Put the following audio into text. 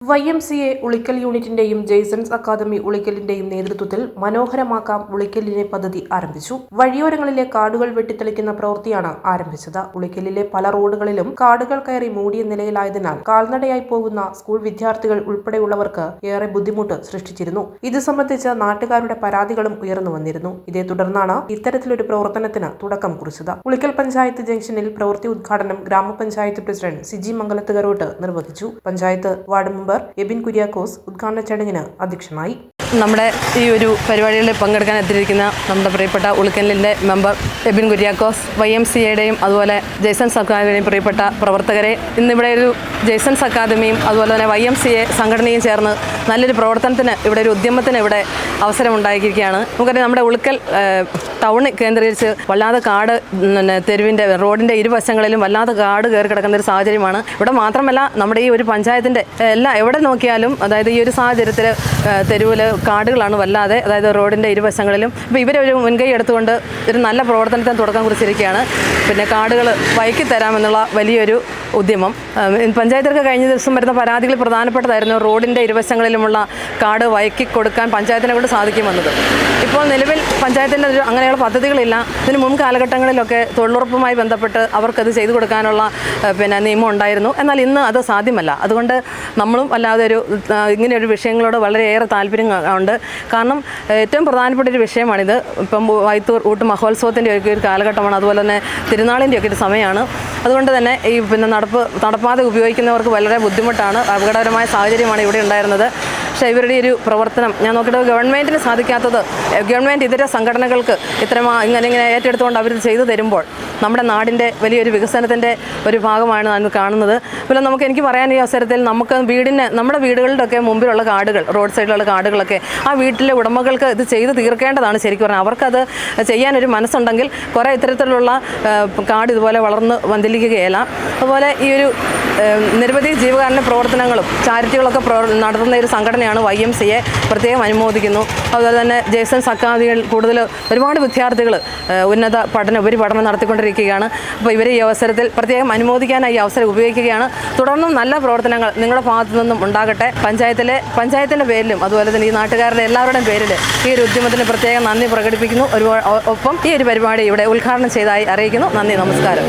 YMCA Ulikkal യൂണിറ്റിന്റെയും ജെയ്സൺസ് academy ഉളിക്കലിന്റെയും നേതൃത്വത്തിൽ മനോഹരമാക്കാം ഉളിക്കലിനെ പദ്ധതി ആരംഭിച്ചു. വഴിയോരങ്ങളിലെ കാടുകൾ വെട്ടിത്തെളിക്കുന്ന പ്രവൃത്തിയാണ് ആരംഭിച്ചത്. ഉളിക്കലിലെ പല റോഡുകളിലും കാടുകൾ കയറി മൂടിയ നിലയിലായതിനാൽ കാൽനടയായി പോകുന്ന സ്കൂൾ വിദ്യാർത്ഥികൾ ഉൾപ്പെടെയുള്ളവർക്ക് ഏറെ ബുദ്ധിമുട്ട് സൃഷ്ടിച്ചിരുന്നു. ഇത് സംബന്ധിച്ച് നാട്ടുകാരുടെ പരാതികളും ഉയർന്നു വന്നിരുന്നു. ഇതേ തുടർന്നാണ് ഇത്തരത്തിലൊരു പ്രവർത്തനത്തിന് തുടക്കം കുറിച്ചത്. ഉളിക്കൽ പഞ്ചായത്ത് ജംഗ്ഷനിൽ പ്രവൃത്തി ഉദ്ഘാടനം ഗ്രാമപഞ്ചായത്ത് പ്രസിഡന്റ് സിജി മംഗലത്തുകരോട്ട് നിർവഹിച്ചു. പഞ്ചായത്ത് വാർഡ് മെമ്പർ എബിൻ കുര്യാക്കോസ് ഉദ്ഘാടന ചടങ്ങിന് അധ്യക്ഷനായി. നമ്മുടെ ഈ ഒരു പരിപാടികളിൽ പങ്കെടുക്കാൻ എത്തിയിരിക്കുന്ന നമ്മുടെ പ്രിയപ്പെട്ട ഉളിക്കലിൻ്റെ മെമ്പർ എബിൻ കുര്യാക്കോസ്, YMCAയുടെയും അതുപോലെ ജെയ്സൺസ് അക്കാദമിയുടെയും പ്രിയപ്പെട്ട പ്രവർത്തകരെ, ഇന്നിവിടെ ഒരു ജെയ്സൺസ് അക്കാദമിയും അതുപോലെ തന്നെ YMCA സംഘടനയും ചേർന്ന് നല്ലൊരു പ്രവർത്തനത്തിന്, ഇവിടെ ഒരു ഉദ്യമത്തിന് ഇവിടെ അവസരമുണ്ടായിരിക്കുകയാണ്. നമുക്കറിയാം, നമ്മുടെ ഉളിക്കൽ ടൗൺ കേന്ദ്രീകരിച്ച് വല്ലാതെ കാട്, തെരുവിൻ്റെ റോഡിൻ്റെ ഇരുവശങ്ങളിലും വല്ലാതെ കാട് കയറി കിടക്കുന്ന ഒരു സാഹചര്യമാണ്. ഇവിടെ മാത്രമല്ല, നമ്മുടെ ഈ ഒരു പഞ്ചായത്തിൻ്റെ എവിടെ നോക്കിയാലും, അതായത് ഈ ഒരു സാഹചര്യത്തിൽ തെരുവിൽ കാടുകളാണ് വല്ലാതെ, അതായത് റോഡിൻ്റെ ഇരുവശങ്ങളിലും. ഇപ്പോൾ ഇവരൊരു മുൻകൈ എടുത്തുകൊണ്ട് ഒരു നല്ല പ്രവർത്തനത്തിന് തുടക്കം കുറിച്ചിരിക്കുകയാണ്. പിന്നെ കാടുകൾ വൈക്കി തരാമെന്നുള്ള വലിയൊരു ഉദ്യമം. പഞ്ചായത്തിലേക്ക് കഴിഞ്ഞ ദിവസം വരുന്ന പരാതികളിൽ പ്രധാനപ്പെട്ടതായിരുന്നു റോഡിൻ്റെ ഇരുവശങ്ങളിലുമുള്ള കാട് വൈക്കി കൊടുക്കാൻ പഞ്ചായത്തിനെ കൊണ്ട് സാധിക്കുമെന്നത്. ഇപ്പോൾ നിലവിൽ പഞ്ചായത്തിൻ്റെ അങ്ങനെയുള്ള പദ്ധതികളില്ല. ഇതിന് മുൻ കാലഘട്ടങ്ങളിലൊക്കെ തൊഴിലുറപ്പുമായി ബന്ധപ്പെട്ട് അവർക്കത് ചെയ്തു കൊടുക്കാനുള്ള നിയമം ഉണ്ടായിരുന്നു. എന്നാൽ ഇന്ന് അത് സാധ്യമല്ല. അതുകൊണ്ട് നമ്മളും അല്ലാതെ ഇങ്ങനെയൊരു വിഷയങ്ങളോട് വളരെയേറെ താല്പര്യം ഉണ്ട്. കാരണം ഏറ്റവും പ്രധാനപ്പെട്ട ഒരു വിഷയമാണിത്. ഇപ്പം വൈത്തൂർ ഊട്ട് മഹോത്സവത്തിൻ്റെ ഒക്കെ ഒരു കാലഘട്ടമാണ്, അതുപോലെ തന്നെ തിരുനാളിൻ്റെ ഒക്കെ ഒരു സമയമാണ്. അതുകൊണ്ട് തന്നെ ഈ നടപ്പാത ഉപയോഗിക്കുന്നവർക്ക് വളരെ ബുദ്ധിമുട്ടാണ്, അപകടകരമായ സാഹചര്യമാണ് ഇവിടെ ഉണ്ടായിരുന്നത്. പക്ഷേ ഇവരുടെ ഒരു പ്രവർത്തനം ഞാൻ നോക്കിയിട്ട് ഗവൺമെൻറ്റിന് സാധിക്കാത്തത്, ഗവൺമെൻറ് ഇതര സംഘടനകൾക്ക് ഇങ്ങനെ ഏറ്റെടുത്തുകൊണ്ട് അവർ ചെയ്തു തരുമ്പോൾ നമ്മുടെ നാടിൻ്റെ വലിയൊരു വികസനത്തിൻ്റെ ഒരു ഭാഗമാണ് ഞാൻ കാണുന്നത്. പിന്നെ എനിക്ക് പറയാൻ ഈ അവസരത്തിൽ, നമ്മുടെ വീടുകളുടെയൊക്കെ മുമ്പിലുള്ള കാടുകൾ, റോഡ് സൈഡിലുള്ള കാടുകളൊക്കെ ആ വീട്ടിലെ ഉടമകൾക്ക് ഇത് ചെയ്ത് തീർക്കേണ്ടതാണ്. ശരിക്കും പറഞ്ഞാൽ അവർക്കത് ചെയ്യാനൊരു മനസ്സുണ്ടെങ്കിൽ കുറേ ഇത്തരത്തിലുള്ള കാട് ഇതുപോലെ വളർന്ന് വന്തിലിക്കുകയില്ല. അതുപോലെ ഈ ഒരു നിരവധി ജീവകാരുണ്യ പ്രവർത്തനങ്ങളും ചാരിറ്റികളൊക്കെ നടത്തുന്ന ഒരു സംഘടനയാണ് YMCA. പ്രത്യേകം അനുമോദിക്കുന്നു. അതുപോലെ തന്നെ ജെയ്സൺസ് അക്കാദമിയിൽ കൂടുതൽ ഒരുപാട് വിദ്യാർത്ഥികൾ ഉന്നത ഉപരിപഠനം നടത്തിക്കൊണ്ടിരിക്കുകയാണ്. അപ്പോൾ ഇവരെ ഈ അവസരത്തിൽ പ്രത്യേകം അനുമോദിക്കാനായി അവസരം ഉപയോഗിക്കുകയാണ്. തുടർന്നും നല്ല പ്രവർത്തനങ്ങൾ നിങ്ങളുടെ ഭാഗത്തു നിന്നും ഉണ്ടാകട്ടെ. പഞ്ചായത്തിൻ്റെ പേരിലും അതുപോലെ തന്നെ ഈ നാട്ടുകാരുടെ എല്ലാവരുടെയും പേരിൽ ഈ ഒരു ഉദ്യമത്തിന് പ്രത്യേകം നന്ദി പ്രകടിപ്പിക്കുന്നു. ഒപ്പം ഈ ഒരു പരിപാടി ഇവിടെ ഉദ്ഘാടനം ചെയ്തതായി അറിയിക്കുന്നു. നന്ദി, നമസ്കാരം.